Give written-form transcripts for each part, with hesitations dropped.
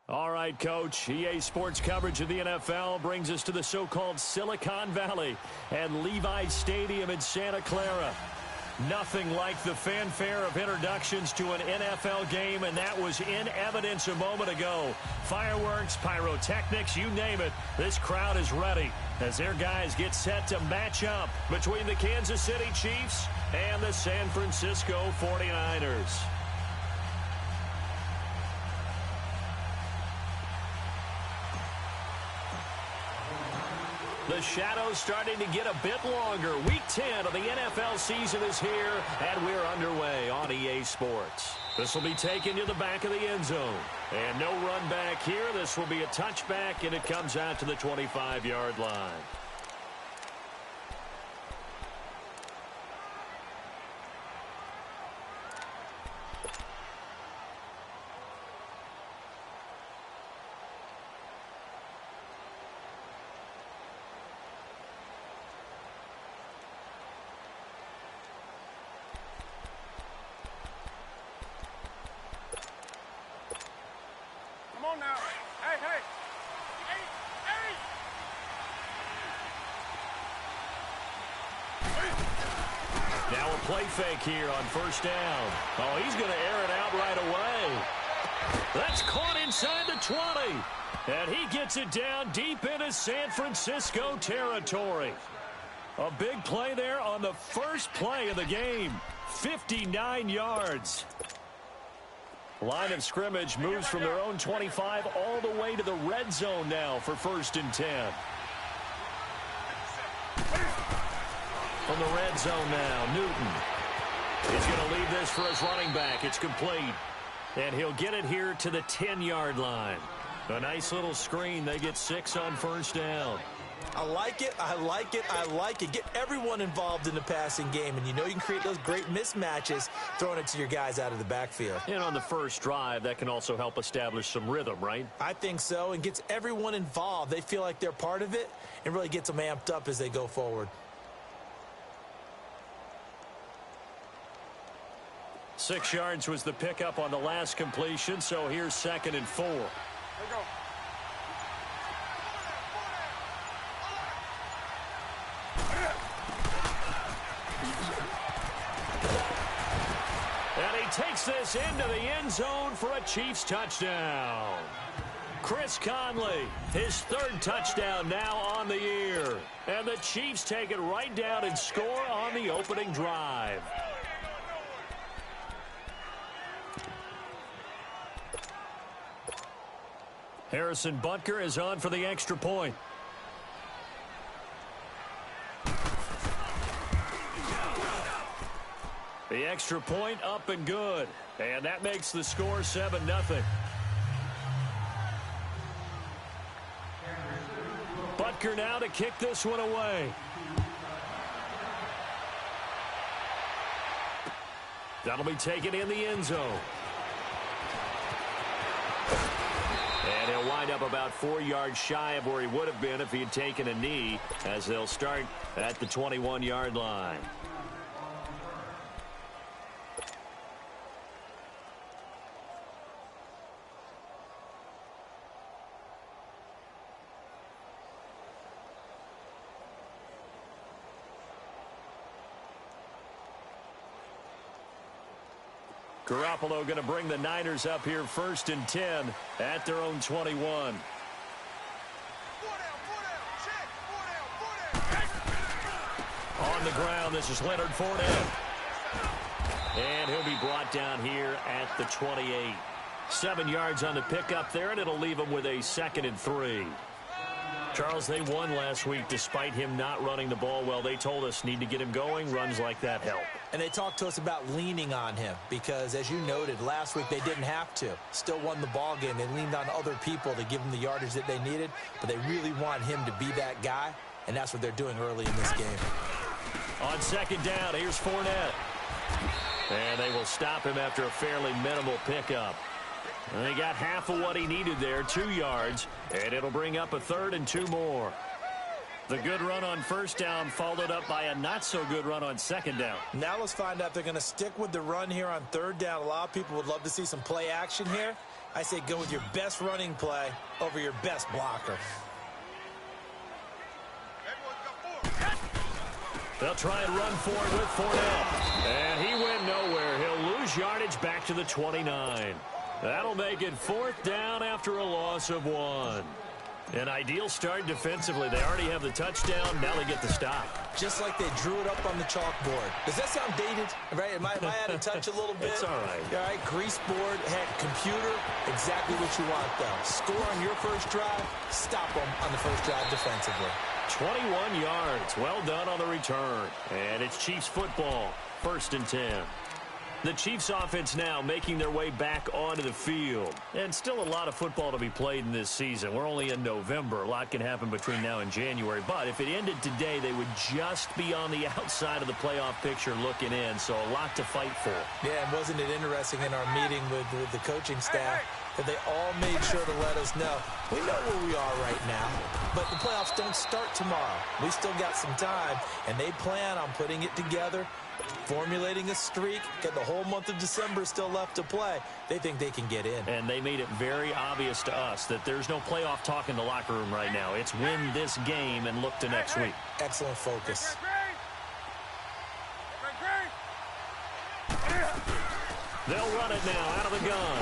All right, Coach. EA Sports coverage of the NFL brings us to the so-called Silicon Valley and Levi Stadium in Santa Clara. Nothing like the fanfare of introductions to an NFL game, and that was in evidence a moment ago. Fireworks, pyrotechnics, you name it. This crowd is ready as their guys get set to match up between the Kansas City Chiefs and the San Francisco 49ers. The shadow's starting to get a bit longer. Week 10 of the NFL season is here, and we're underway on EA Sports. This will be taken to the back of the end zone. And no run back here. This will be a touchback, and it comes out to the 25-yard line. Now a play fake here on first down. Oh, he's going to air it out right away. That's caught inside the 20. And he gets it down deep into San Francisco territory. A big play there on the first play of the game. 59 yards. Line of scrimmage moves from their own 25 all the way to the red zone now for 1st and 10. From the red zone now, Newton is going to leave this for his running back. It's complete. And he'll get it here to the 10-yard line. A nice little screen. They get 6 on first down. I like it, I like it, I like it. Get everyone involved in the passing game, and you know you can create those great mismatches throwing it to your guys out of the backfield. And on the first drive, that can also help establish some rhythm, right? I think so, and gets everyone involved. They feel like they're part of it and really gets them amped up as they go forward. 6 yards was the pickup on the last completion, so here's 2nd and 4. There you go. And he takes this into the end zone for a Chiefs touchdown. Chris Conley, his 3rd touchdown now on the year. And the Chiefs take it right down and score on the opening drive. Harrison Butker is on for the extra point. The extra point up and good. And that makes the score 7-0. Butker now to kick this one away. That'll be taken in the end zone. And he'll wind up about 4 yards shy of where he would have been if he had taken a knee, as they'll start at the 21-yard line. Garoppolo going to bring the Niners up here 1st and 10 at their own 21. On the ground, this is Leonard Fournette. And he'll be brought down here at the 28. 7 yards on the pickup there, and it'll leave him with a 2nd and 3. Charles, they won last week despite him not running the ball well. They told us need to get him going. Runs like that help. And they talked to us about leaning on him because, as you noted, last week they didn't have to. Still won the ball game. They leaned on other people to give them the yardage that they needed, but they really want him to be that guy, and that's what they're doing early in this game. On 2nd down, here's Fournette. And they will stop him after a fairly minimal pickup. And he got half of what he needed there, 2 yards, and it'll bring up a 3rd and 2 more. The good run on 1st down followed up by a not-so-good run on 2nd down. Now let's find out if they're going to stick with the run here on 3rd down. A lot of people would love to see some play action here. I say go with your best running play over your best blocker. They'll try and run for it with Fournette. And he went nowhere. He'll lose yardage back to the 29. That'll make it 4th down after a loss of 1. An ideal start defensively. They already have the touchdown. Now they get the stop. Just like they drew it up on the chalkboard. Does that sound dated? Right? Am I out of touch a little bit? It's all right. All right, grease board, heck, computer, exactly what you want, though. Score on your first drive, stop them on the first drive defensively. 21 yards. Well done on the return. And it's Chiefs football. 1st and 10. The Chiefs offense now making their way back onto the field. And still a lot of football to be played in this season. We're only in November. A lot can happen between now and January. But if it ended today, they would just be on the outside of the playoff picture looking in. So a lot to fight for. Yeah, and wasn't it interesting in our meeting with the coaching staff that they all made sure to let us know, we know where we are right now, but the playoffs don't start tomorrow. We still got some time, and they plan on putting it together, formulating a streak, got the whole month of December still left to play. They think they can get in. And they made it very obvious to us that there's no playoff talk in the locker room right now. It's win this game and look to next week. Excellent focus. They'll run it now out of the gun.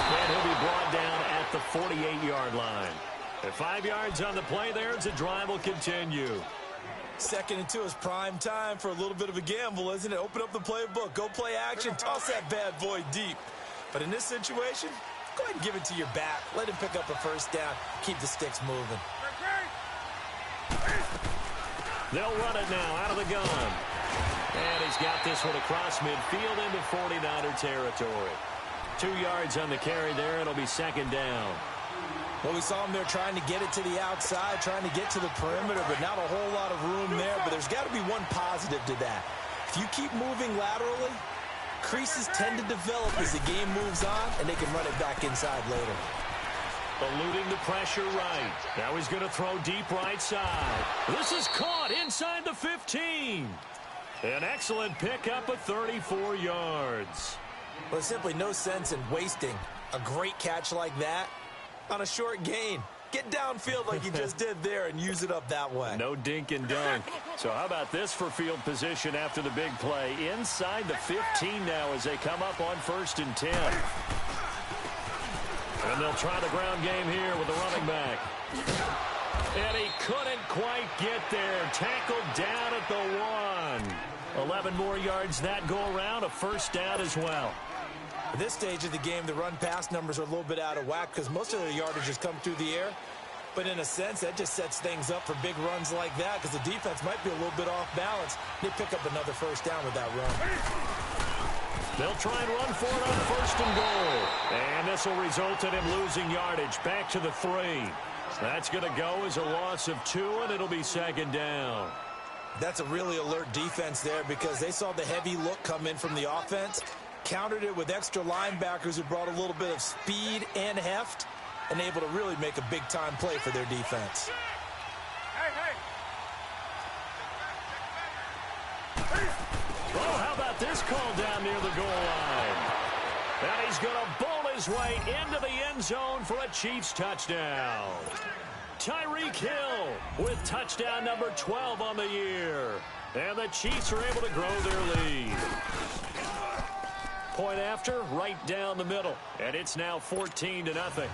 And he'll be brought down at the 48-yard line. At 5 yards on the play there, the drive will continue. 2nd and 2 is prime time for a little bit of a gamble, isn't it? Open up the playbook, go play action, toss that bad boy deep. But in this situation, go ahead and give it to your back. Let him pick up a 1st down, keep the sticks moving. They'll run it now out of the gun. And he's got this one across midfield into 49er territory. 2 yards on the carry there. It'll be 2nd down. Well, we saw him there trying to get it to the outside, trying to get to the perimeter, but not a whole lot of room there. But there's got to be one positive to that. If you keep moving laterally, creases tend to develop as the game moves on, and they can run it back inside later. Eluding the pressure right. Now he's going to throw deep right side. This is caught inside the 15. An excellent pickup of 34 yards. Well, there's simply no sense in wasting a great catch like that on a short gain. Get downfield like you just did there and use it up that way. No dink and dunk. So how about this for field position after the big play? Inside the 15 now as they come up on 1st and 10. And they'll try the ground game here with the running back. And he couldn't quite get there. Tackled down at the 1. 11 more yards that go around. A first down as well. At this stage of the game, the run-pass numbers are a little bit out of whack because most of their yardage has come through the air. But in a sense, that just sets things up for big runs like that because the defense might be a little bit off balance. They pick up another first down with that run. They'll try and run for it on first and goal. And this will result in him losing yardage back to the 3. That's going to go as a loss of 2, and it'll be second down. That's a really alert defense there because they saw the heavy look come in from the offense, countered it with extra linebackers who brought a little bit of speed and heft, and able to really make a big-time play for their defense. Oh, how about this call down near the goal line? And he's going to bowl his way into the end zone for a Chiefs touchdown. Tyreek Hill with touchdown number 12 on the year. And the Chiefs are able to grow their lead. Point after, right down the middle. And it's now 14-0.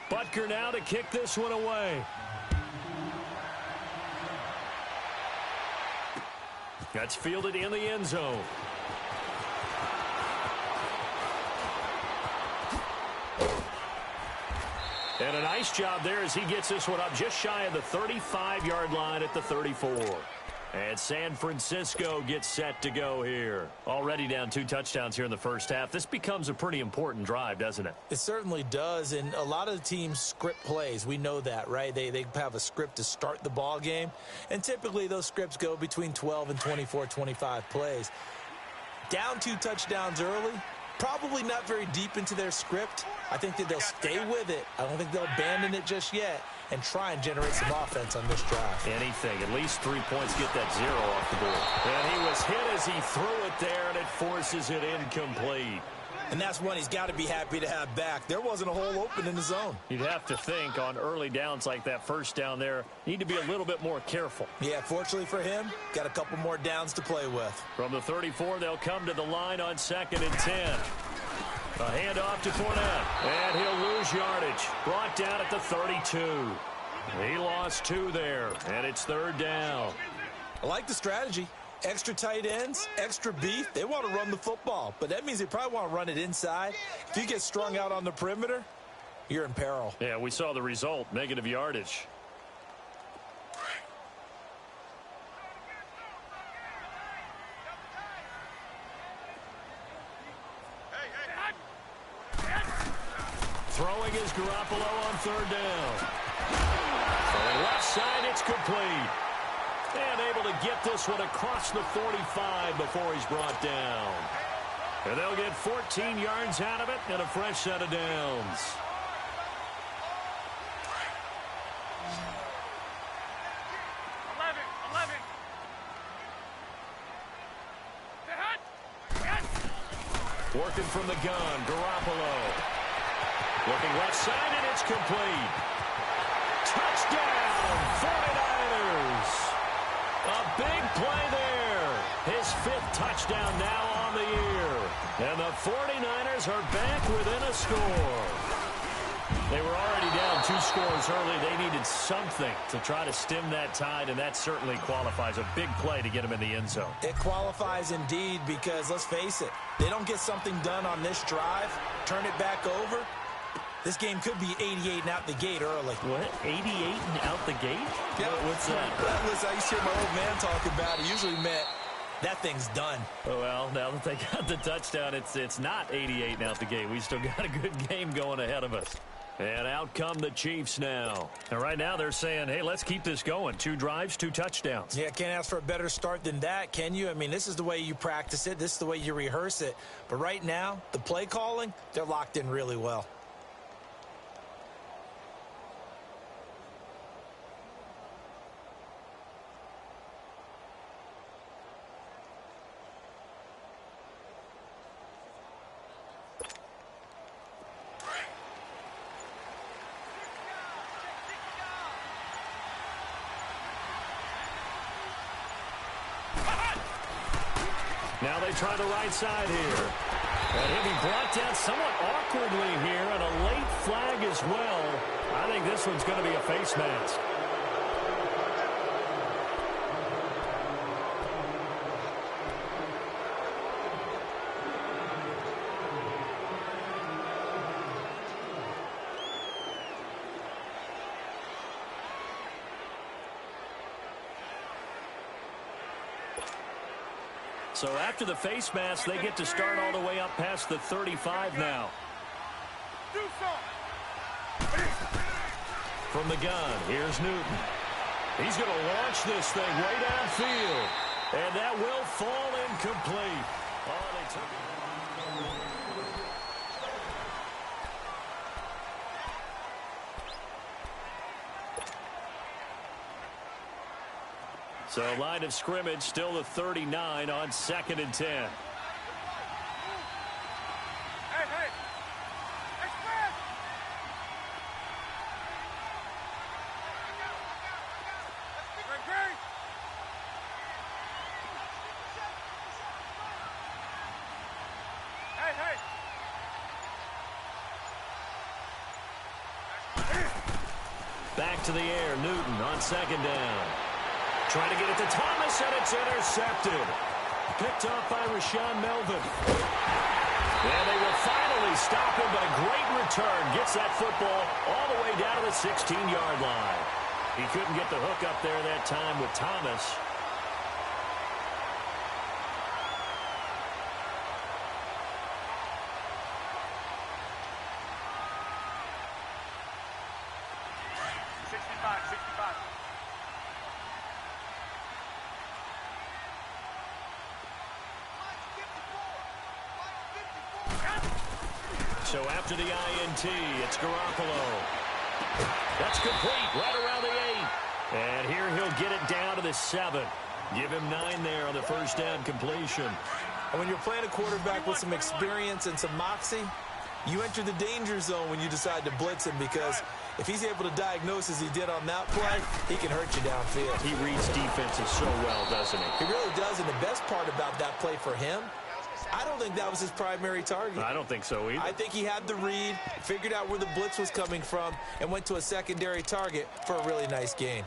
Butker now to kick this one away. That's fielded in the end zone. And a nice job there as he gets this one up just shy of the 35-yard line at the 34. And San Francisco gets set to go here. Already down 2 touchdowns here in the first half. This becomes a pretty important drive, doesn't it? It certainly does, and a lot of the teams script plays. We know that, right? They have a script to start the ball game, and typically those scripts go between 12 and 24, 25 plays. Down 2 touchdowns early, probably not very deep into their script. I think that they'll stay with it. I don't think they'll abandon it just yet and try and generate some offense on this drive. Anything. At least 3 points. Get that 0 off the board. And he was hit as he threw it there, and it forces it incomplete. And that's one he's got to be happy to have back. There wasn't a hole open in the zone. You'd have to think on early downs like that first down there, need to be a little bit more careful. Yeah, fortunately for him, got a couple more downs to play with. From the 34, they'll come to the line on 2nd and 10. A handoff to Fournette, and he'll lose yardage. Brought down at the 32. He lost 2 there, and it's 3rd down. I like the strategy. Extra tight ends, extra beef. They want to run the football, but that means they probably want to run it inside. If you get strung out on the perimeter, you're in peril. Yeah, we saw the result, negative yardage. Throwing is Garoppolo on 3rd down. From left side, it's complete. And able to get this one across the 45 before he's brought down. And they'll get 14 yards out of it and a fresh set of downs. Working from the gun, Garoppolo. Looking left side, and it's complete. Touchdown, 49ers. A big play there. His 5th touchdown now on the year. And the 49ers are back within a score. They were already down 2 scores early. They needed something to try to stem that tide, and that certainly qualifies. A big play to get them in the end zone. It qualifies indeed because, let's face it, they don't get something done on this drive, turn it back over, this game could be 88 and out the gate early. What? 88 and out the gate? Yeah. What's that? Listen, I used to hear my old man talk about it. Usually meant that thing's done. Oh, well, now that they got the touchdown, it's not 88 and out the gate. We still got a good game going ahead of us. And out come the Chiefs now. And right now they're saying, hey, let's keep this going. 2 drives, 2 touchdowns. Yeah, can't ask for a better start than that, can you? I mean, this is the way you practice it. This is the way you rehearse it. But right now, the play calling, they're locked in really well. Now they try the right side here. And he'll be brought down somewhat awkwardly here, and a late flag as well. I think this one's going to be a face mask. So after the face mask, they get to start all the way up past the 35 now. From the gun, here's Newton. He's going to launch this thing way downfield. And that will fall incomplete. Oh, they took it. So line of scrimmage still the 39 on 2nd and 10. Back to the air, Newton on 2nd down. Trying to get it to Thomas, and it's intercepted. Picked up by Rashawn Melvin. And they will finally stop him, but a great return. Gets that football all the way down to the 16-yard line. He couldn't get the hook up there that time with Thomas. So after the INT, it's Garoppolo. That's complete right around the 8. And here he'll get it down to the 7. Give him 9 there on the first down completion. And when you're playing a quarterback with some experience and some moxie, you enter the danger zone when you decide to blitz him, because if he's able to diagnose as he did on that play, he can hurt you downfield. He reads defenses so well, doesn't he? He really does, and the best part about that play for him, I don't think that was his primary target. I don't think so either. I think he had the read, figured out where the blitz was coming from, and went to a secondary target for a really nice gain.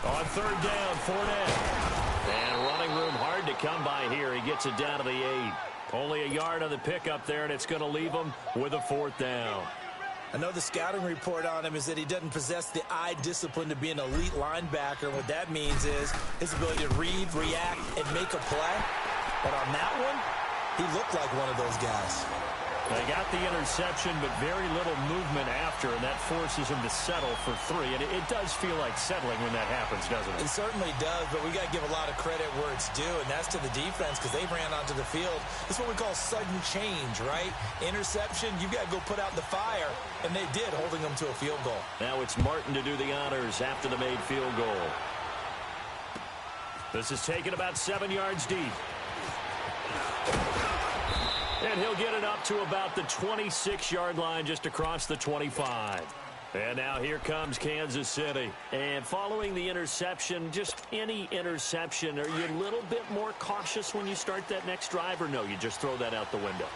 On 3rd down, Fournette. And running room hard to come by here. He gets it down to the 8. Only a yard on the pickup there, and it's going to leave him with a 4th down. I know the scouting report on him is that he doesn't possess the eye discipline to be an elite linebacker. What that means is his ability to read, react, and make a play. But on that one, he looked like one of those guys. They got the interception, but very little movement after, and that forces him to settle for 3. And it does feel like settling when that happens, doesn't it? It certainly does, but we got to give a lot of credit where it's due, and that's to the defense, because they ran onto the field. It's what we call sudden change, right? Interception, you got to go put out the fire, and they did, holding them to a field goal. Now it's Martin to do the honors after the made field goal. This is taken about 7 yards deep. And he'll get it up to about the 26-yard line, just across the 25. And now here comes Kansas City. And following the interception, just any interception, are you a little bit more cautious when you start that next drive, or no, you just throw that out the window?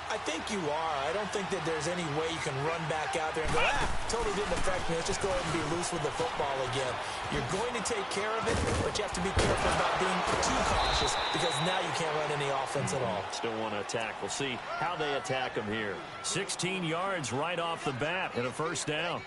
I think you are. I don't think that there's any way you can run back out there and go, totally didn't affect me. Let's just go ahead and be loose with the football again. You're going to take care of it, but you have to be careful about being too cautious, because now you can't run any offense at all. Still want to attack. We'll see how they attack him here. 16 yards right off the bat and a 1st down.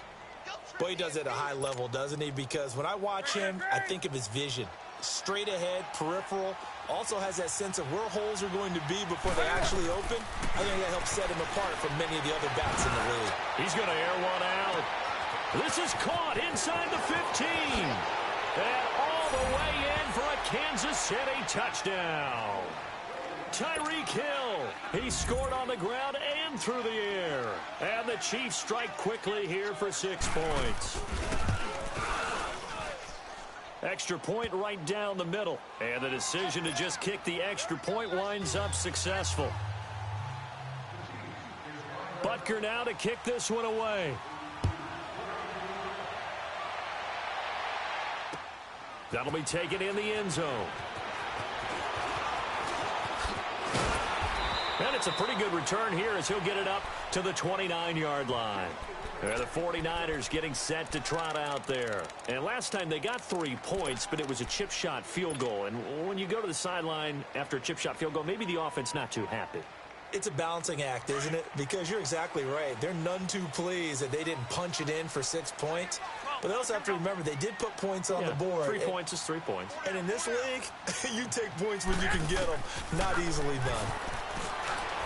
Boy, he does it at a high level, doesn't he? Because when I watch him, I think of his vision. Straight ahead, peripheral. Also has that sense of where holes are going to be before they actually open. I think that helps set him apart from many of the other backs in the league. He's going to air one out. This is caught inside the 15. And all the way in for a Kansas City touchdown. Tyreek Hill. He scored on the ground and through the air. And the Chiefs strike quickly here for 6 points. Extra point right down the middle. And the decision to just kick the extra point winds up successful. Butker now to kick this one away. That'll be taken in the end zone. And it's a pretty good return here as he'll get it up to the 29-yard line. The 49ers getting set to trot out there. And last time they got 3 points, but it was a chip shot field goal. And when you go to the sideline after a chip shot field goal, maybe the offense not too happy. It's a balancing act, isn't it? Because you're exactly right. They're none too pleased that they didn't punch it in for 6 points. But they also have to remember they did put points on the board. 3 points is 3 points. And in this league, you take points when you can get them. Not easily done.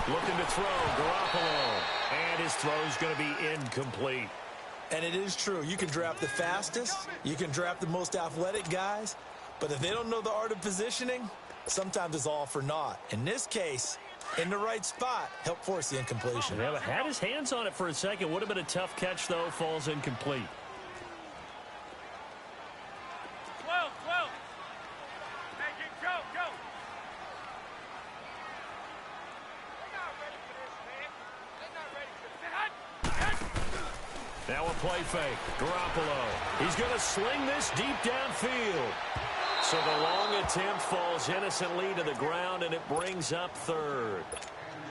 Looking to throw, Garoppolo. And his throw's going to be incomplete. And it is true. You can draft the fastest. You can draft the most athletic guys. But if they don't know the art of positioning, sometimes it's all for naught. In this case, in the right spot, help force the incompletion. Yeah, but had his hands on it for a second. Would have been a tough catch, though. Falls incomplete. 12. Make it go. Now a play fake. Garoppolo. He's going to sling this deep downfield. So the long attempt falls innocently to the ground, and it brings up third.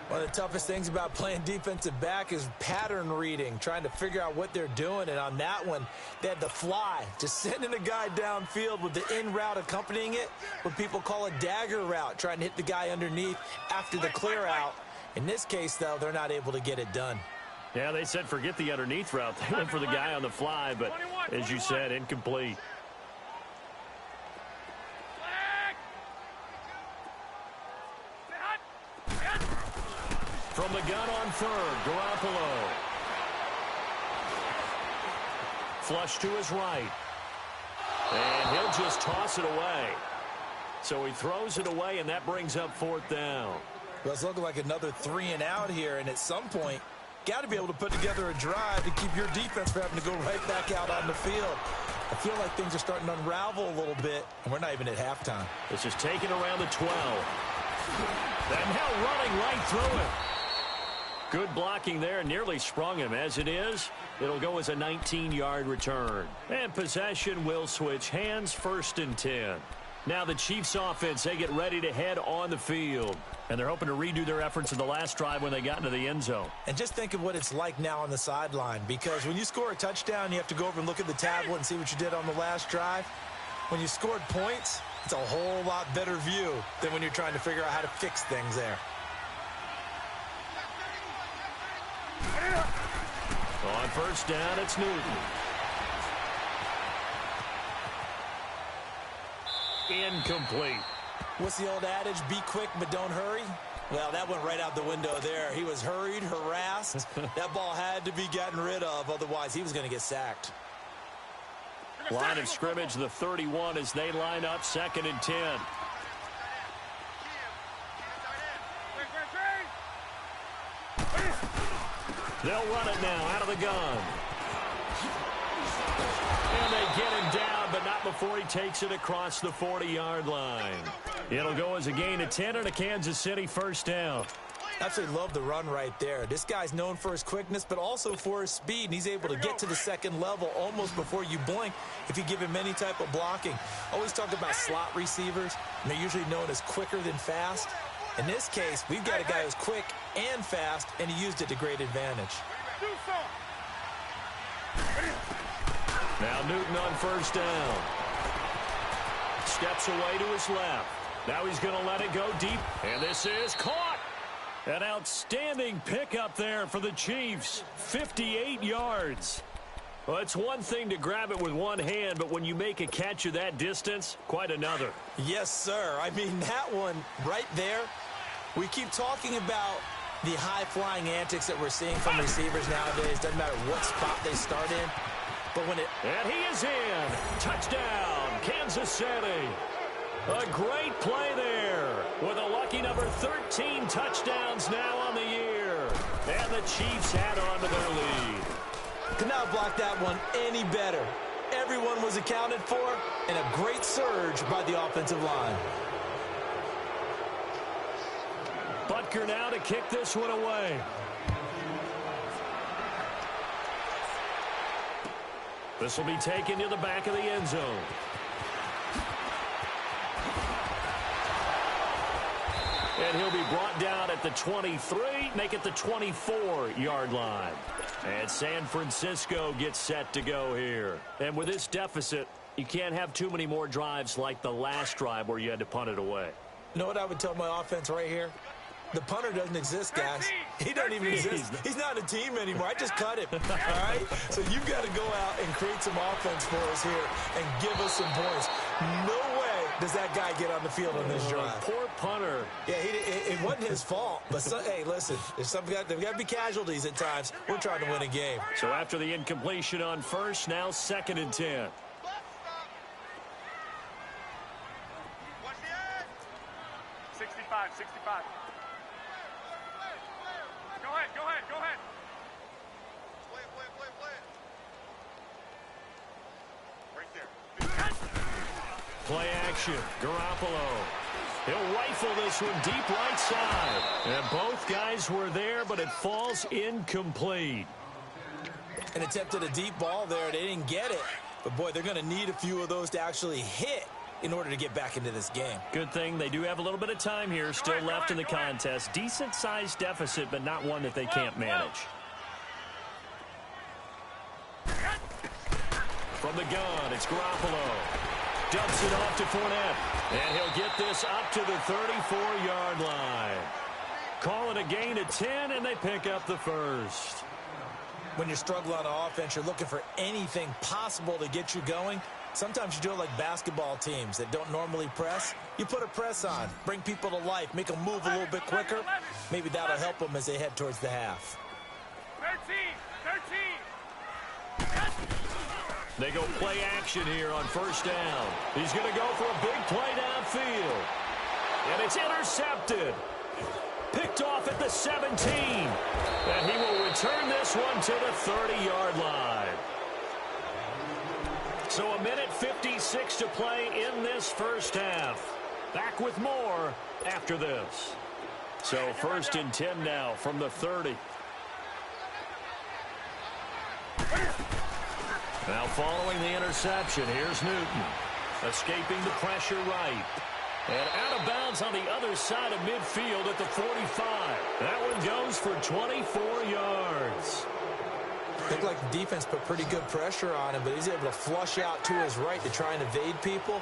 One of the toughest things about playing defensive back is pattern reading, trying to figure out what they're doing. And on that one, they had the fly, just sending a guy downfield with the in route accompanying it, what people call a dagger route, trying to hit the guy underneath after the clear out. In this case, though, they're not able to get it done. Yeah, they said forget the underneath route. They went for the guy on the fly, but as you said, incomplete. From the gun on third, Garoppolo. Flush to his right. And he'll just toss it away. So he throws it away, and that brings up fourth down. Well, it's looking like another 3 and out here, and at some point, got to be able to put together a drive to keep your defense from having to go right back out on the field. I feel like things are starting to unravel a little bit, and we're not even at halftime. It's just taken around the 12. And now running right through it. Good blocking there, nearly sprung him. As it is, it'll go as a 19-yard return. And possession will switch hands, 1st and 10. Now the Chiefs offense, they get ready to head on the field. And they're hoping to redo their efforts in the last drive when they got into the end zone. And just think of what it's like now on the sideline. Because when you score a touchdown, you have to go over and look at the tablet and see what you did on the last drive. When you scored points, it's a whole lot better view than when you're trying to figure out how to fix things there. On 1st down, it's Newton. Incomplete. What's the old adage? Be quick, but don't hurry. Well, that went right out the window there. He was hurried, harassed. That ball had to be gotten rid of. Otherwise, he was going to get sacked. Line of scrimmage, the 31 as they line up 2nd and 10. They'll run it now out of the gun. And they get him down, but not before he takes it across the 40-yard line. It'll go as a gain of 10 and a Kansas City 1st down. Absolutely love the run right there. This guy's known for his quickness, but also for his speed, and he's able to get to the 2nd level almost before you blink if you give him any type of blocking. Always talk about slot receivers, and they're usually known as quicker than fast. In this case, we've got a guy who's quick and fast, and he used it to great advantage. Now Newton on 1st down. Steps away to his left. Now he's going to let it go deep, and this is caught. An outstanding pickup there for the Chiefs. 58 yards. Well, it's one thing to grab it with one hand, but when you make a catch of that distance, quite another. Yes, sir. I mean, that one right there, we keep talking about the high-flying antics that we're seeing from receivers nowadays. Doesn't matter what spot they start in. But when it... And he is in. Touchdown, Kansas City. A great play there with a lucky number 13 touchdowns now on the year. And the Chiefs add on to their lead. Could not block that one any better. Everyone was accounted for, and a great surge by the offensive line. Butker now to kick this one away. This will be taken to the back of the end zone. And he'll be brought down at the 23, make it the 24-yard line. And San Francisco gets set to go here. And with this deficit, you can't have too many more drives like the last drive where you had to punt it away. You know what I would tell my offense right here? The punter doesn't exist, guys. He doesn't even exist. He's not a team anymore. I just cut him, all right? So you've got to go out and create some offense for us here and give us some points. No way does that guy get on the field on this drive. Poor punter. Yeah, it wasn't his fault. But, hey, listen, there's got to be casualties at times. We're trying to win a game. So after the incompletion on first, now 2nd and 10. 65. Go ahead. Right there. Play action. Garoppolo. He'll rifle this one deep right side. And both guys were there, but it falls incomplete. And attempted a deep ball there. They didn't get it. But, boy, they're going to need a few of those to actually hit in order to get back into this game. Good thing they do have a little bit of time here still left in the contest. Decent-sized deficit, but not one that they can't manage. From the gun, it's Garoppolo. Dumps it off to Fournette. And he'll get this up to the 34-yard line. Call it a gain of 10, and they pick up the first. When you're struggling on offense, you're looking for anything possible to get you going. Sometimes you do it like basketball teams that don't normally press. You put a press on, bring people to life, make them move a little bit quicker. Maybe that'll help them as they head towards the half. 13. They go play action here on first down. He's going to go for a big play downfield. And it's intercepted. Picked off at the 17. And he will return this one to the 30-yard line. So a minute 56 to play in this first half. Back with more after this. So 1st and 10 now from the 30. Now following the interception, here's Newton. Escaping the pressure right. And out of bounds on the other side of midfield at the 45. That one goes for 24 yards. Looked like the defense put pretty good pressure on him, but he's able to flush out to his right to try and evade people.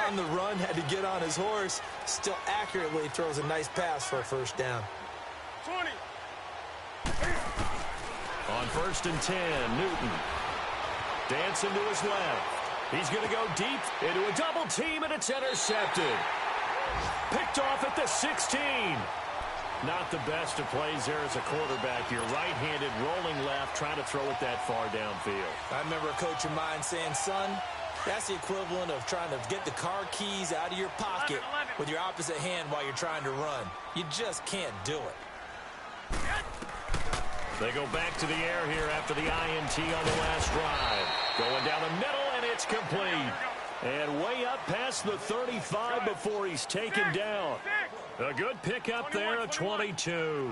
On the run, had to get on his horse. Still accurately throws a nice pass for a first down. 20. On 1st and 10, Newton. Dancing to his left. He's going to go deep into a double team, and it's intercepted. Picked off at the 16. Not the best of plays there as a quarterback. You're right-handed, rolling left, trying to throw it that far downfield. I remember a coach of mine saying, son, that's the equivalent of trying to get the car keys out of your pocket with your opposite hand while you're trying to run. You just can't do it. They go back to the air here after the INT on the last drive. Going down the middle, and it's complete. And way up past the 35 before he's taken down. A good pickup there at 22.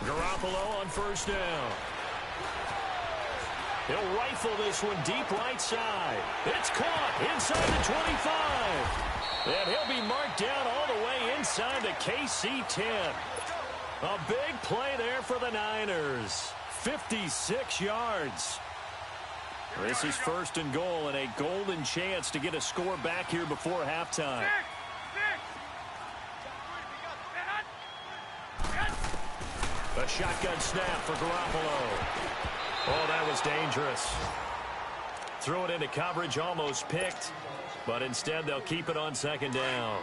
Garoppolo on first down. He'll rifle this one deep right side. It's caught inside the 25. And he'll be marked down all the way inside the KC 10. A big play there for the Niners. 56 yards. This is 1st and goal and a golden chance to get a score back here before halftime. A shotgun snap for Garoppolo. Oh, that was dangerous. Threw it into coverage, almost picked. But instead, they'll keep it on 2nd down.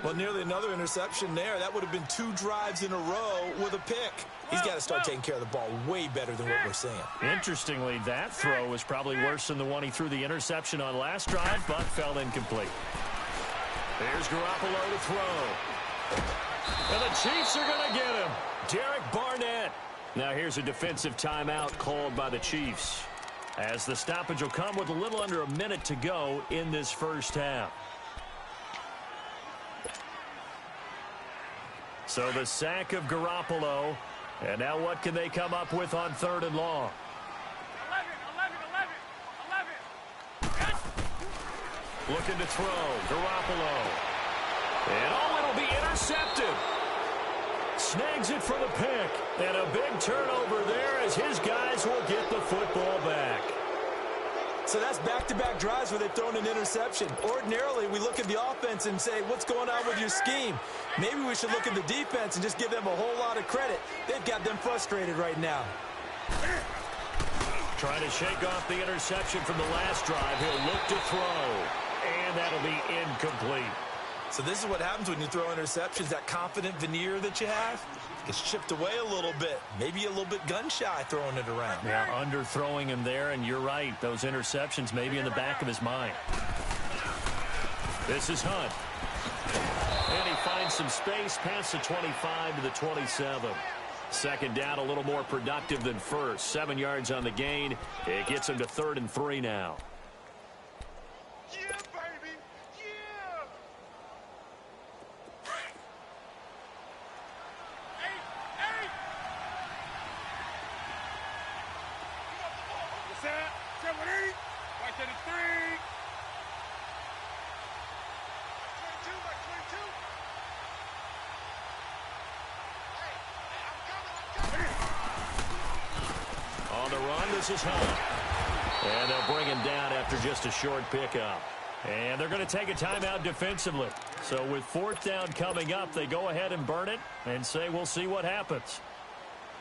Well, nearly another interception there. That would have been 2 drives in a row with a pick. He's got to start taking care of the ball way better than what we're seeing. Interestingly, that throw was probably worse than the one he threw the interception on last drive, but fell incomplete. There's Garoppolo to throw. And the Chiefs are going to get him. Derek Barnett. Now here's a defensive timeout called by the Chiefs. as the stoppage will come with a little under a minute to go in this first half. So the sack of Garoppolo, and now what can they come up with on 3rd and long? 11. Looking to throw, Garoppolo. And it'll be intercepted. Snags it for the pick. And a big turnover there as his guys will get the football back. So that's back-to-back drives where they've thrown an interception. Ordinarily, we look at the offense and say, what's going on with your scheme? Maybe we should look at the defense and just give them a whole lot of credit. They've got them frustrated right now. Trying to shake off the interception from the last drive. He'll look to throw. And that'll be incomplete. So this is what happens when you throw interceptions. That confident veneer that you have gets chipped away a little bit. Maybe a little bit gun-shy throwing it around. Yeah, underthrowing him there, and you're right. Those interceptions may be in the back of his mind. This is Hunt. And he finds some space past the 25 to the 27. Second down, a little more productive than first. 7 yards on the gain. It gets him to 3rd and 3 now. Yeah, baby. Yeah. 8. What's that? 7-8. Right there to 3. 22, like 22. Hey, I'm coming. On the run, this is Hunt. And they'll bring him down after just a short pickup. And they're going to take a timeout defensively. So with 4th down coming up, they go ahead and burn it and say we'll see what happens.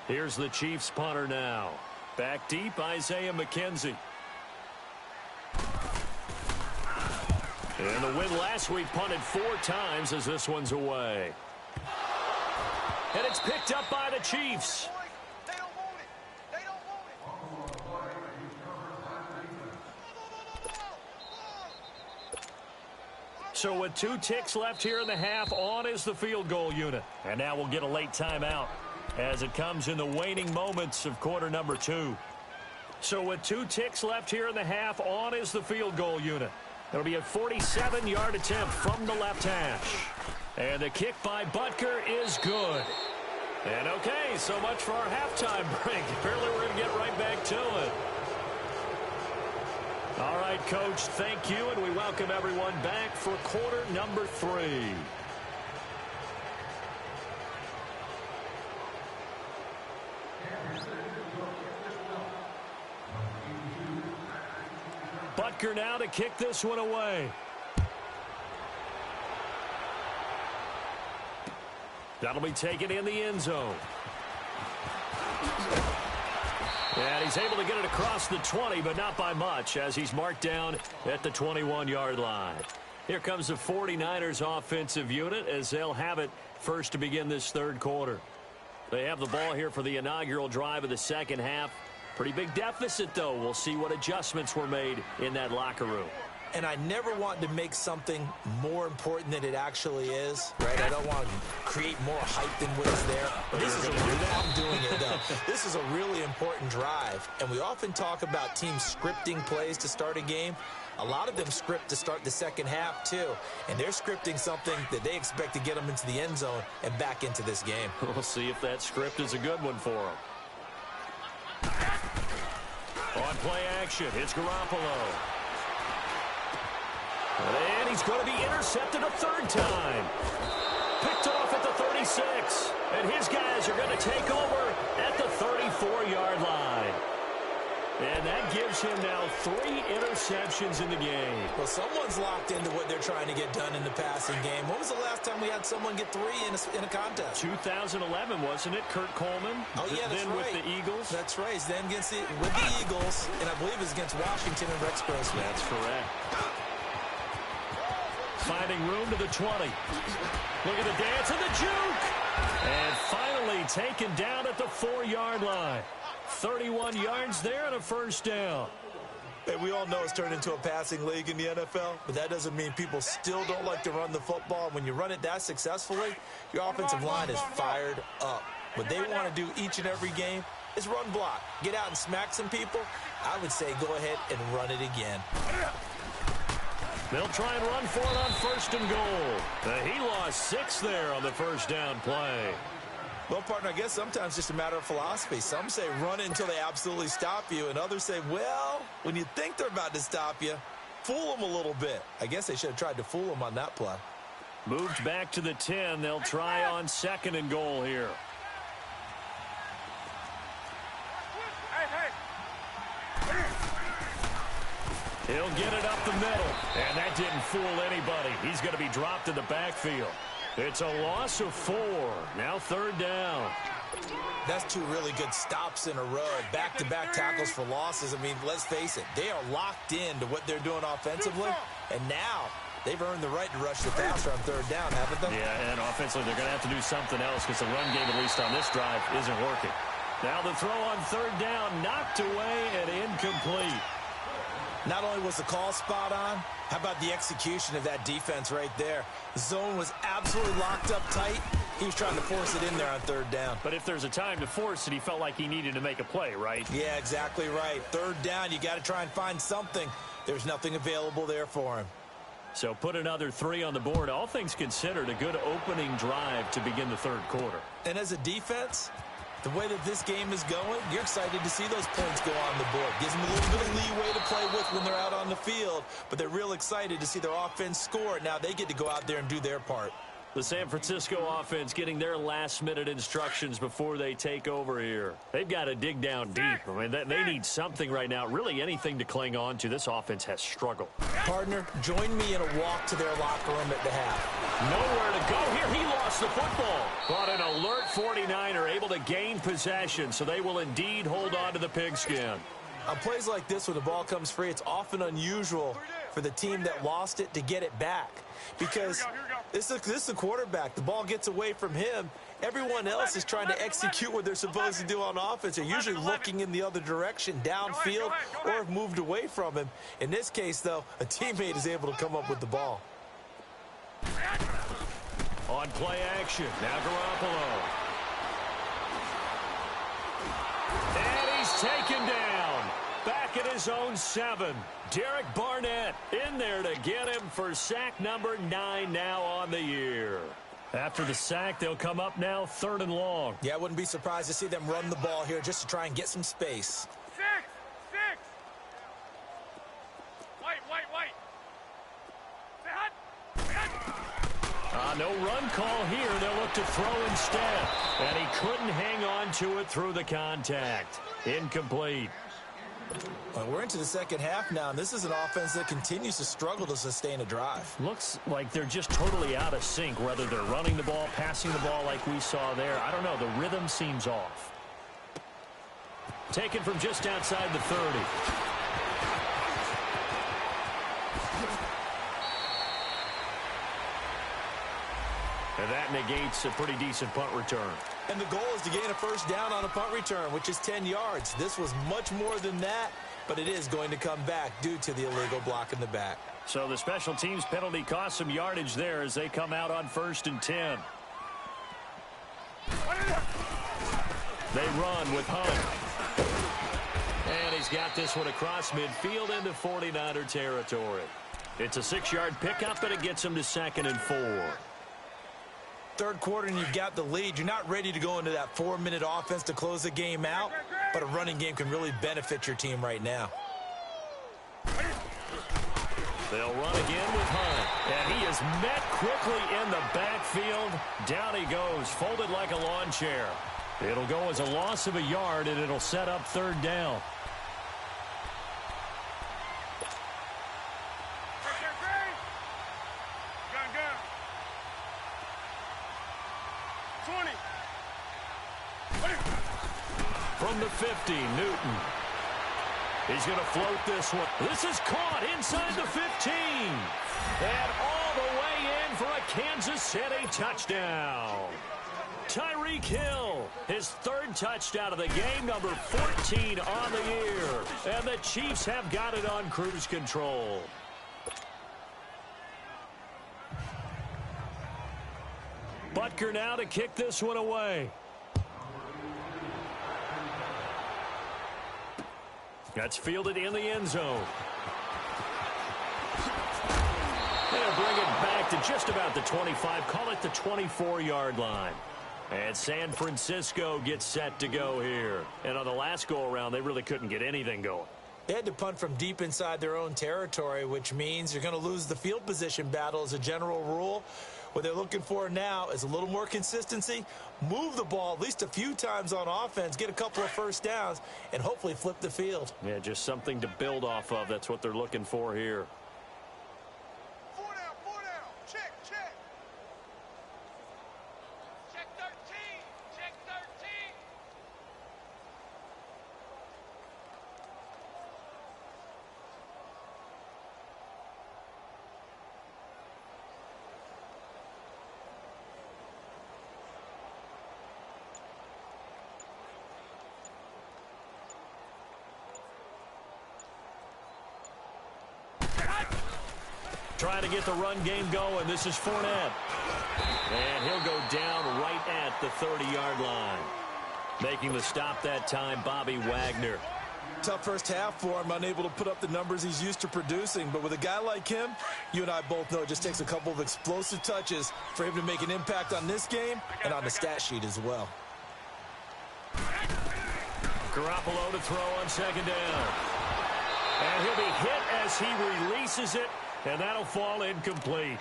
Here's the Chiefs punter now. Back deep, Isaiah McKenzie. And the win last week punted 4 times as this one's away. And it's picked up by the Chiefs. They don't want it. They don't want it. So with 2 ticks left here in the half, on is the field goal unit. And now we'll get a late timeout as it comes in the waning moments of quarter number 2. So with 2 ticks left here in the half, on is the field goal unit. It'll be a 47-yard attempt from the left hash. And the kick by Butker is good. And okay, so much for our halftime break. Apparently we're going to get right back to it. All right, Coach, thank you, and we welcome everyone back for quarter number 3. Butker now to kick this one away. That'll be taken in the end zone. And he's able to get it across the 20, but not by much, as he's marked down at the 21-yard line. Here comes the 49ers offensive unit as they'll have it first to begin this 3rd quarter. They have the ball here for the inaugural drive of the second half. Pretty big deficit, though. We'll see what adjustments were made in that locker room. And I never want to make something more important than it actually is, right? I don't want to create more hype than what is there. But this is I'm doing it, though. This is a really important drive. And we often talk about teams scripting plays to start a game. A lot of them script to start the second half, too. And they're scripting something that they expect to get them into the end zone and back into this game. We'll see if that script is a good one for them. On play action, it's Garoppolo. And he's going to be intercepted a 3rd time. Picked off at the 36. And his guys are going to take over at the 34-yard line. And that gives him now 3 interceptions in the game. Well, someone's locked into what they're trying to get done in the passing game. When was the last time we had someone get 3 in a contest? 2011, wasn't it? Kurt Coleman. Oh, yeah, that's then right. With the Eagles. That's right. Then with the Eagles, and I believe it was against Washington and Rex Grossman. That's correct. Finding room to the 20. Look at the dance and the juke. And finally taken down at the 4-yard line. 31 yards there and a first down. And we all know it's turned into a passing league in the NFL, but that doesn't mean people still don't like to run the football. When you run it that successfully, your offensive line is fired up. What they want to do each and every game is run block. Get out and smack some people I would say go ahead and run it again. They'll try and run for it on 1st and goal. He lost 6 there on the first down play. Well, partner, I guess sometimes it's just a matter of philosophy. Some say run it until they absolutely stop you, and others say, well, when you think they're about to stop you, fool them a little bit. I guess they should have tried to fool them on that play. Moved back to the 10. They'll try on 2nd and goal here. He'll get it up the middle, and that didn't fool anybody. He's going to be dropped in the backfield. It's a loss of 4. Now 3rd down. That's 2 really good stops in a row. Back-to-back tackles for losses. I mean, let's face it, they are locked into what they're doing offensively, and now they've earned the right to rush the passer on 3rd down, haven't they? Yeah, and offensively, they're going to have to do something else because the run game, at least on this drive, isn't working. Now the throw on 3rd down, knocked away and incomplete. Not only was the call spot on, how about the execution of that defense right there? The zone was absolutely locked up tight. He was trying to force it in there on 3rd down. But if there's a time to force it, he felt like he needed to make a play, right? Yeah, exactly right. 3rd down, you got to try and find something. There's nothing available there for him. So put another 3 on the board. All things considered, a good opening drive to begin the 3rd quarter. And as a defense, the way that this game is going, you're excited to see those points go on the board. Gives them a little bit of leeway to play with when they're out on the field, but they're real excited to see their offense score. Now they get to go out there and do their part. The San Francisco offense getting their last-minute instructions before they take over here. They've got to dig down deep. I mean, they need something right now, really anything to cling on to. This offense has struggled. Partner, join me in a walk to their locker room at the half. Nowhere to go here. He lost the football. But an alert 49er able to gain possession, so they will indeed hold on to the pigskin. On plays like this, when the ball comes free, it's often unusual for the team that lost it to get it back. Because this is a quarterback. The ball gets away from him. Everyone else is trying to execute what they're supposed to do on offense. They're usually looking in the other direction, downfield, or have moved away from him. In this case, though, a teammate is able to come up with the ball. On play action, now Garoppolo. And he's taken down. Back at his own 7. Derek Barnett in there to get him for sack number 9 now on the year. After the sack, they'll come up now 3rd and long. Yeah, I wouldn't be surprised to see them run the ball here just to try and get some space. 6. White. No run call here. They'll look to throw instead. And he couldn't hang on to it through the contact. Incomplete. Well, we're into the second half now, and this is an offense that continues to struggle to sustain a drive. Looks like they're just totally out of sync, whether they're running the ball, passing the ball like we saw there. I don't know. The rhythm seems off. Taken from just outside the 30. And that negates a pretty decent punt return. And the goal is to gain a first down on a punt return, which is 10 yards. This was much more than that, but it is going to come back due to the illegal block in the back. So the special teams penalty cost some yardage there as they come out on 1st and 10. They run with Hunt. And he's got this one across midfield into 49er territory. It's a 6-yard pickup, and it gets him to 2nd and 4. Third quarter and you've got the lead. You're not ready to go into that 4-minute offense to close the game out, but a running game can really benefit your team right now. They'll run again with Hunt, and he is met quickly in the backfield. Down he goes, folded like a lawn chair. It'll go as a loss of a yard, and it'll set up 3rd down. From the 50, Newton. He's going to float this one. This is caught inside the 15. And all the way in for a Kansas City touchdown. Tyreek Hill, his 3rd touchdown of the game, number 14 on the year. And the Chiefs have got it on cruise control. Butker now to kick this one away. That's fielded in the end zone. They'll bring it back to just about the 25. Call it the 24-yard line. And San Francisco gets set to go here. And on the last go-around, they really couldn't get anything going. They had to punt from deep inside their own territory, which means you're going to lose the field position battle as a general rule. What they're looking for now is a little more consistency, move the ball at least a few times on offense, get a couple of first downs, and hopefully flip the field. Yeah, just something to build off of. That's what they're looking for here. Trying to get the run game going. This is Fournette. And he'll go down right at the 30-yard line. Making the stop that time, Bobby Wagner. Tough first half for him, unable to put up the numbers he's used to producing. But with a guy like him, you and I both know it just takes a couple of explosive touches for him to make an impact on this game and on the stat sheet as well. Garoppolo to throw on second down. And he'll be hit as he releases it. And that'll fall incomplete.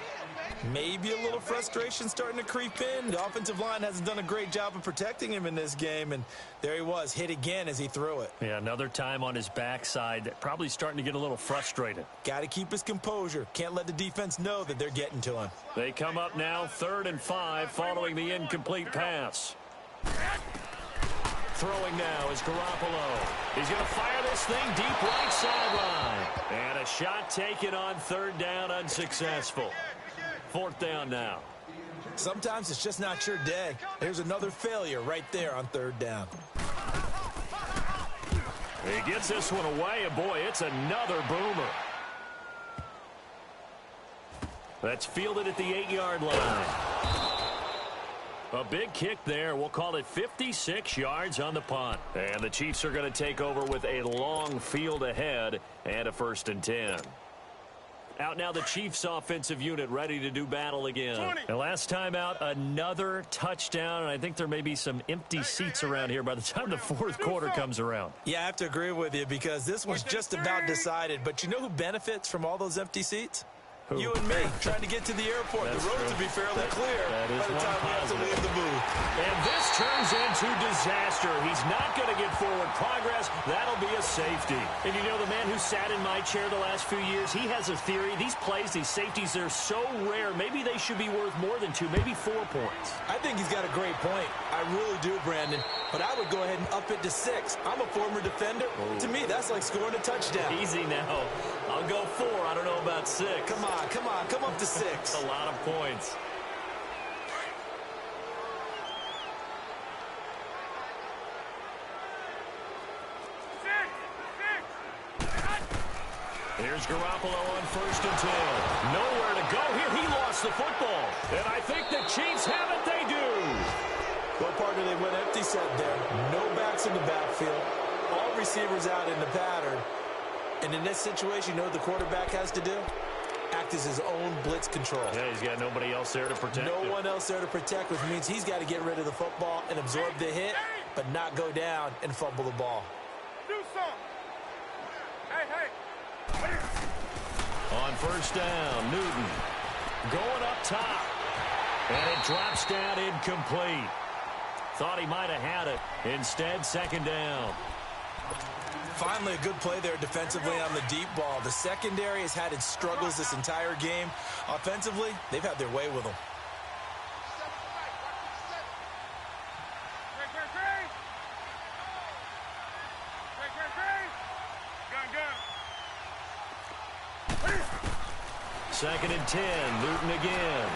Maybe a little frustration starting to creep in. The offensive line hasn't done a great job of protecting him in this game. And there he was, hit again as he threw it. Yeah, another time on his backside. Probably starting to get a little frustrated. Got to keep his composure. Can't let the defense know that they're getting to him. They come up now 3rd and 5 following the incomplete pass. Throwing now is Garoppolo. He's going to fire this thing deep right sideline. And a shot taken on 3rd down, unsuccessful. 4th down now. Sometimes it's just not your day. There's another failure right there on 3rd down. He gets this one away, and boy, it's another boomer. That's fielded at the 8-yard line. A big kick there. We'll call it 56 yards on the punt. And the Chiefs are going to take over with a long field ahead and a 1st and 10. Out now the Chiefs offensive unit ready to do battle again. And last time out, another touchdown. And I think there may be some empty seats around here by the time the 4th quarter comes around. Yeah, I have to agree with you because this was just about decided. But you know who benefits from all those empty seats? Who? You and me, trying to get to the airport. That's the roads true. will be fairly clear by the time we have to leave the booth. And this turns into disaster. He's not going to get forward progress. That'll be a safety. And you know, the man who sat in my chair the last few years, he has a theory. These plays, these safeties, they're so rare. Maybe they should be worth more than 2, maybe 4 points. I think he's got a great point. I really do, Brandon. But I would go ahead and up it to 6. I'm a former defender. Oh. To me, that's like scoring a touchdown. Easy now. I'll go 4. I don't know about 6. Come on. Come up to 6. That's a lot of points. Here's Garoppolo on 1st and 10. Nowhere to go here. He lost the football. And I think the Chiefs have it. They do. Well, partner, they went empty set there. No backs in the backfield. All receivers out in the pattern. And in this situation, you know what the quarterback has to do? Act as his own blitz control. Yeah, he's got nobody else there to protect him. No one else there to protect, which means he's got to get rid of the football and absorb the hit, but not go down and fumble the ball. Do something. Hey. On 1st down, Newton going up top. And it drops down incomplete. Thought he might have had it. Instead, 2nd down. Finally, a good play there defensively on the deep ball. The secondary has had its struggles this entire game. Offensively, they've had their way with them. Second and 10, Newton again.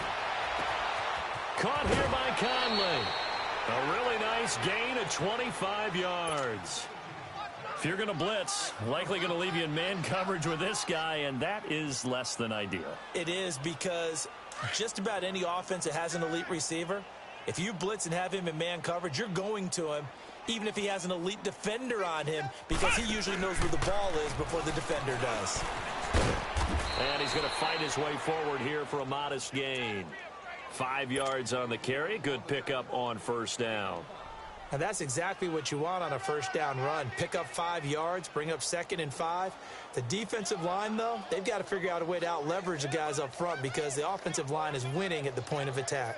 Caught here by Conley. A really nice gain of 25 yards. If you're going to blitz, likely going to leave you in man coverage with this guy, and that is less than ideal. It is because just about any offense that has an elite receiver, if you blitz and have him in man coverage, you're going to him. even if he has an elite defender on him, because he usually knows where the ball is before the defender does. And he's going to fight his way forward here for a modest gain. 5 yards on the carry. Good pickup on first down. And that's exactly what you want on a first down run. Pick up 5 yards, bring up 2nd and 5. The defensive line, though, they've got to figure out a way to out-leverage the guys up front because the offensive line is winning at the point of attack.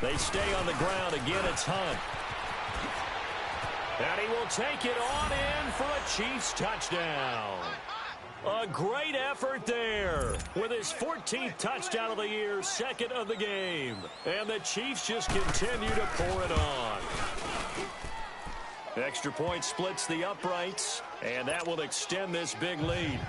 They stay on the ground. Again, it's Hunt. And he will take it on in for a Chiefs touchdown. A great effort there with his 14th touchdown of the year, 2nd of the game. And the Chiefs just continue to pour it on. Extra point splits the uprights, and that will extend this big lead.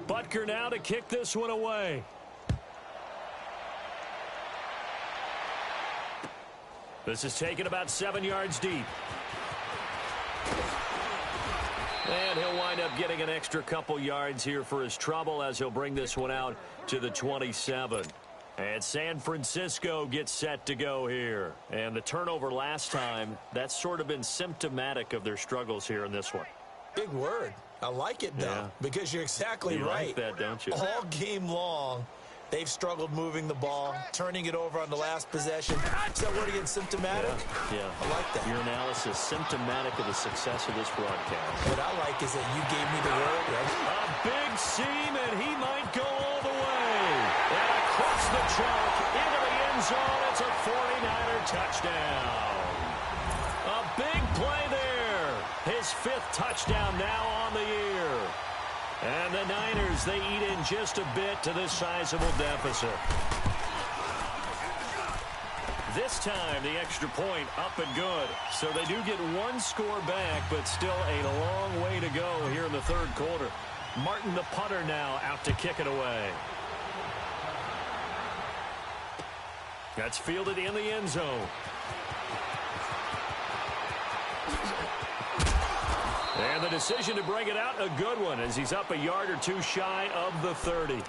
Butker now to kick this one away. This is taken about 7 yards deep. And he'll wind up getting an extra couple yards here for his trouble as he'll bring this one out to the 27. And San Francisco gets set to go here. And the turnover last time, that's sort of been symptomatic of their struggles here in this one. Big word. I like it, though, because you're exactly right. You like that, don't you? All game long, they've struggled moving the ball, turning it over on the last possession. Is that word again, symptomatic? Yeah. I like that. Your analysis, symptomatic of the success of this broadcast. What I like is that you gave me the word. A big seam, and he might go all the way. And across the chalk, into the end zone, it's a 49er touchdown. A big play there. His 5th touchdown now on the year. And the Niners, they eat in just a bit to this sizable deficit. This time, the extra point up and good. So they do get 1 score back, but still a long way to go here in the 3rd quarter. Martin, the punter, now out to kick it away. That's fielded in the end zone. And the decision to bring it out, a good one, as he's up a yard or 2 shy of the 30.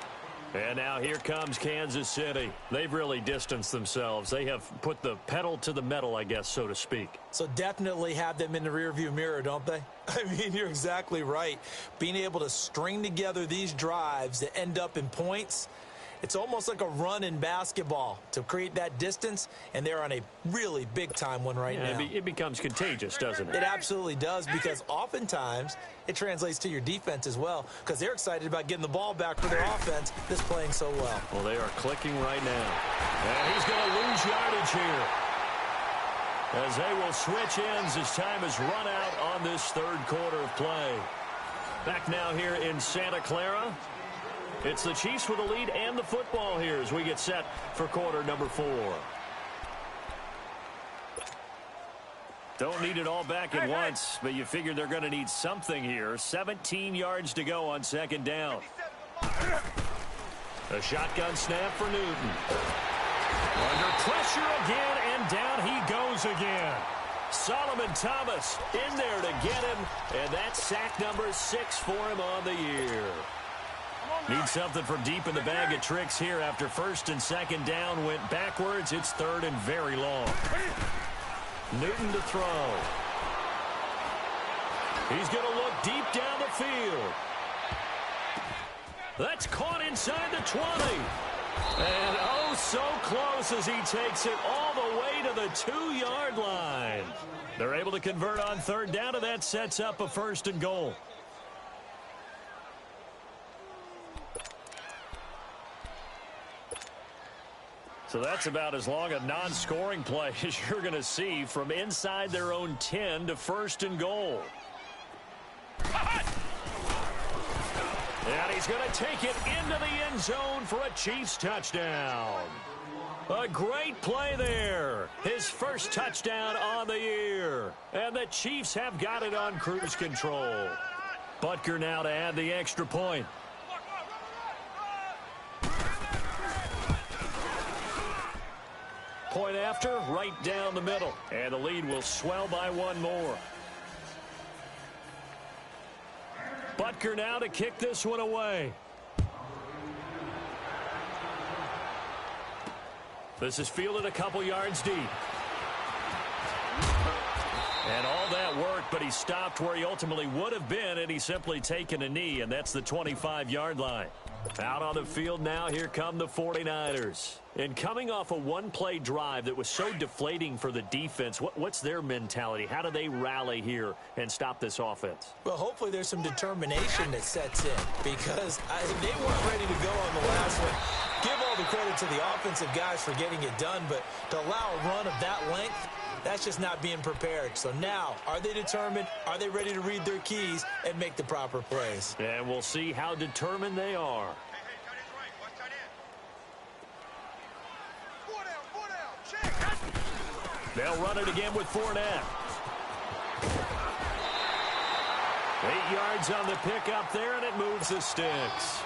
And now here comes Kansas City. They've really distanced themselves. They have put the pedal to the metal, I guess, so to speak. So definitely have them in the rearview mirror, don't they? I mean, you're exactly right. Being able to string together these drives that end up in points, it's almost like a run in basketball to create that distance, and they're on a really big-time one right now. It becomes contagious, doesn't it? It absolutely does, because oftentimes it translates to your defense as well, because they're excited about getting the ball back for their offense that's playing so well. Well, they are clicking right now. And he's going to lose yardage here, as they will switch ends as time has run out on this 3rd quarter of play. Back now here in Santa Clara. It's the Chiefs with the lead and the football here as we get set for quarter number 4. Don't need it all back at once, but you figure they're going to need something here. 17 yards to go on 2nd down. A shotgun snap for Newton. Under pressure again, and down he goes again. Solomon Thomas in there to get him, and that's sack number 6 for him on the year. Need something from deep in the bag of tricks here after 1st and 2nd down went backwards. It's 3rd and very long. Newton to throw. He's going to look deep down the field. That's caught inside the 20. And oh, so close as he takes it all the way to the 2-yard line. They're able to convert on 3rd down, and that sets up a 1st and goal. So that's about as long a non-scoring play as you're going to see from inside their own 10 to 1st and goal. And he's going to take it into the end zone for a Chiefs touchdown. A great play there. His first touchdown on the year. And the Chiefs have got it on cruise control. Butker now to add the extra point. Point after, right down the middle. And the lead will swell by one more. Butker now to kick this one away. This is fielded a couple yards deep. And all that worked, but he stopped where he ultimately would have been, and he's simply taken a knee, and that's the 25-yard line. Out on the field now, here come the 49ers. And coming off a one-play drive that was so deflating for the defense, what's their mentality? How do they rally here and stop this offense? Well, hopefully there's some determination that sets in, because they weren't ready to go on the last one. Give all the credit to the offensive guys for getting it done, but to allow a run of that length, that's just not being prepared. So now, are they determined? Are they ready to read their keys and make the proper plays? And we'll see how determined they are. They'll run it again with Fournette. 8 yards on the pickup there, and it moves the sticks.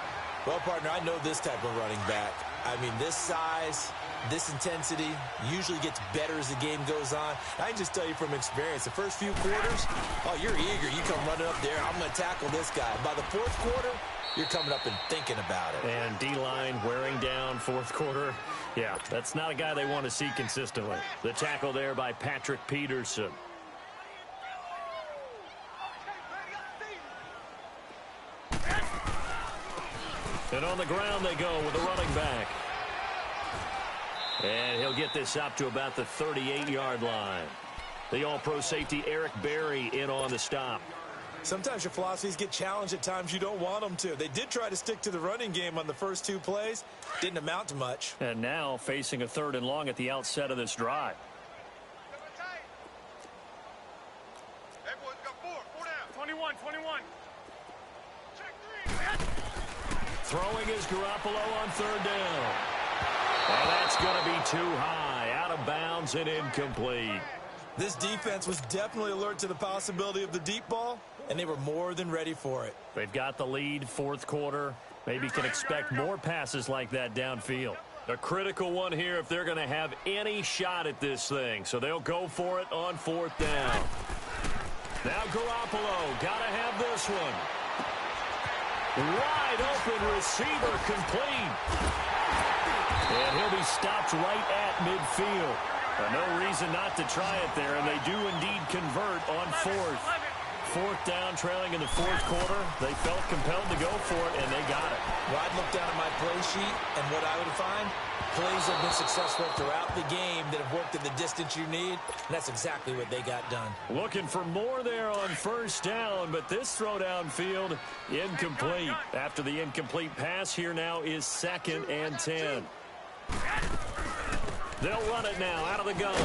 Well, partner, I know this type of running back. I mean, this size, this intensity usually gets better as the game goes on. I can just tell you from experience, the first few quarters, oh, you're eager. You come running up there, I'm going to tackle this guy. By the fourth quarter, you're coming up and thinking about it. And D-line wearing down fourth quarter. Yeah, that's not a guy they want to see consistently. The tackle there by Patrick Peterson. And on the ground they go with a running back. And he'll get this up to about the 38-yard line. The all-pro safety Eric Berry in on the stop. Sometimes your philosophies get challenged at times you don't want them to. They did try to stick to the running game on the first two plays. Didn't amount to much. And now facing a 3rd and long at the outset of this drive. Everyone's got 4 down. 21. Throwing is Garoppolo on 3rd down. And that's going to be too high. Out of bounds and incomplete. This defense was definitely alert to the possibility of the deep ball, and they were more than ready for it. They've got the lead, fourth quarter. Maybe can expect more passes like that downfield. A critical one here if they're going to have any shot at this thing. So they'll go for it on 4th down. Now Garoppolo, got to have this one. Wide open receiver complete. And he'll be stopped right at midfield. No reason not to try it there, and they do indeed convert on 4th. 4th down, trailing in the fourth quarter. They felt compelled to go for it, and they got it. Well, I'd look down at my play sheet, and what I would find, plays have been successful throughout the game that have worked at the distance you need, and that's exactly what they got done. Looking for more there on 1st down, but this throw downfield incomplete. After the incomplete pass, here now is 2nd and 10. They'll run it now out of the gun.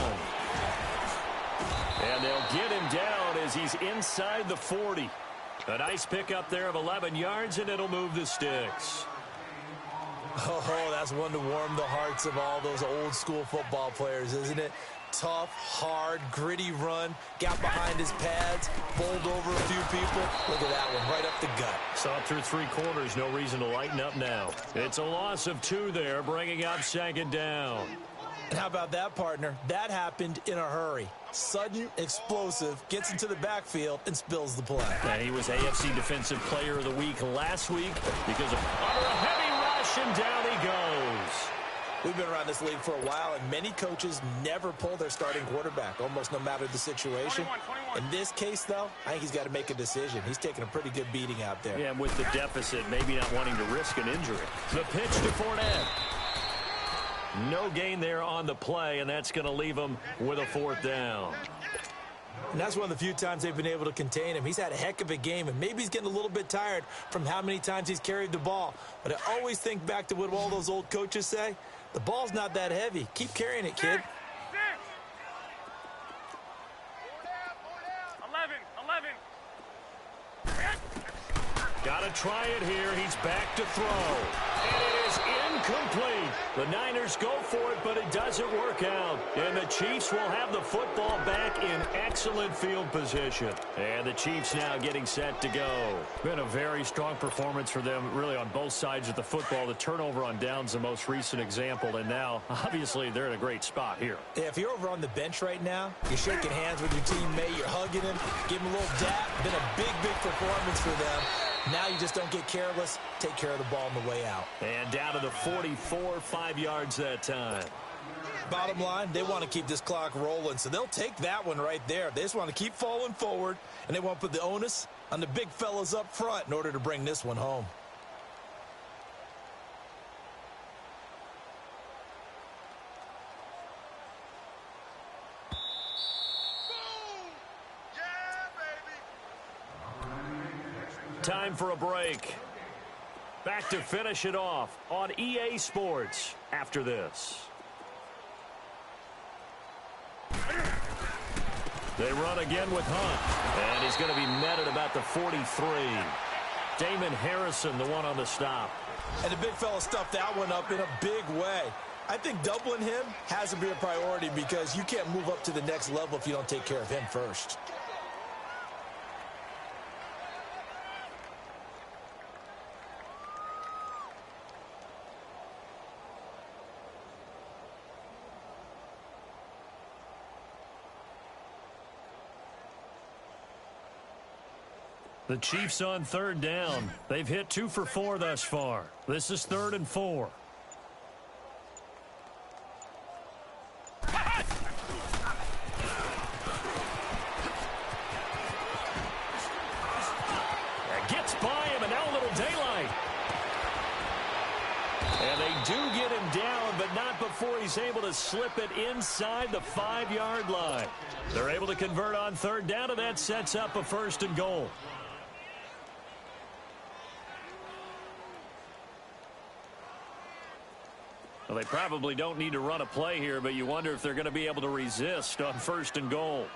And they'll get him down as he's inside the 40. A nice pickup there of 11 yards, and it'll move the sticks. Oh, that's one to warm the hearts of all those old-school football players, isn't it? Tough, hard, gritty run. Got behind his pads, bowled over a few people. Look at that one, right up the gut. Saw through 3 quarters, no reason to lighten up now. It's a loss of 2 there, bringing up 2nd down. And how about that, partner? That happened in a hurry. Sudden, explosive, gets into the backfield, and spills the play. And he was AFC Defensive Player of the Week last week because of under a heavy rush, and down he goes. We've been around this league for a while, and many coaches never pull their starting quarterback, almost no matter the situation. 21. In this case, though, I think he's got to make a decision. He's taking a pretty good beating out there. Yeah, and with the deficit, maybe not wanting to risk an injury. The pitch to Fournette. No gain there on the play, and that's going to leave him with a 4th down. And that's one of the few times they've been able to contain him. He's had a heck of a game, and maybe he's getting a little bit tired from how many times he's carried the ball. But I always think back to what all those old coaches say. The ball's not that heavy. Keep carrying it, kid. 11. Got to try it here. He's back to throw. And it is is incomplete. The Niners go for it, but it doesn't work out. And the Chiefs will have the football back in excellent field position. And the Chiefs now getting set to go. Been a very strong performance for them, really, on both sides of the football. The turnover on downs, the most recent example. And now, obviously, they're in a great spot here. Yeah, if you're over on the bench right now, you're shaking hands with your teammate, you're hugging him, give him a little dap. Been a big, big performance for them. Now you just don't get careless. Take care of the ball on the way out. And down to the 44, 5 yards that time. Bottom line, they want to keep this clock rolling, so they'll take that one right there. They just want to keep falling forward, and they want to put the onus on the big fellas up front in order to bring this one home. Time for a break. Back to finish it off on EA Sports after this. They run again with Hunt, and he's going to be met at about the 43. Damon Harrison, the one on the stop. And the big fella stuffed that one up in a big way. I think doubling him has to be a priority because you can't move up to the next level if you don't take care of him first. The Chiefs on third down. They've hit 2 for 4 thus far. This is 3rd and 4. That gets by him, and now a little daylight. And they do get him down, but not before he's able to slip it inside the 5-yard line. They're able to convert on third down, and that sets up a 1st and goal. Well, they probably don't need to run a play here, but you wonder if they're going to be able to resist on 1st and goal.